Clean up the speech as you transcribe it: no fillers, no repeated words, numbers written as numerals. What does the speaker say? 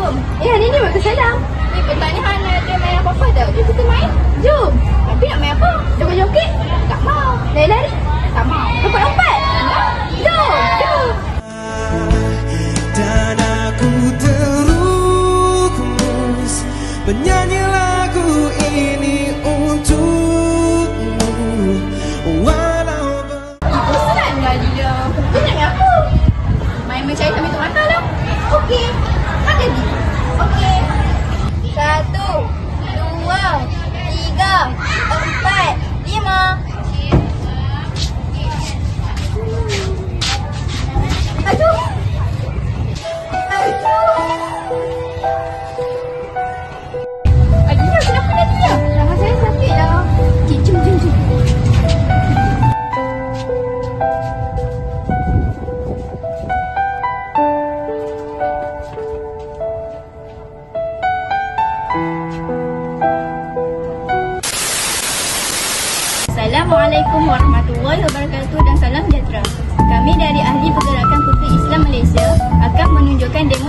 Jom. Hari ni waktu salam. Ni petani Hana ada main apa-apa tau. Jom kita main. Jom. Tapi nak main apa? Joget-joget? Tak mau. Lari-lari? Tak mau. Lompat-lompat? Jom. Jom. Dan aku terus menyanyi lagu ini untukmu. Walau Bosan lah dia. Dia nak main apa? Main mencari sambil tu makan lah. Okey. Nak jadi? Okey. 1, 2, 3, 4, 5. Aduh. Aduh, kenapa dah diam? Tangan saya sakit lah. Okay, jom. Assalamualaikum warahmatullahi wabarakatuh dan salam sejahtera. Kami dari Ahli Pergerakan Puteri Islam Malaysia akan menunjukkan demo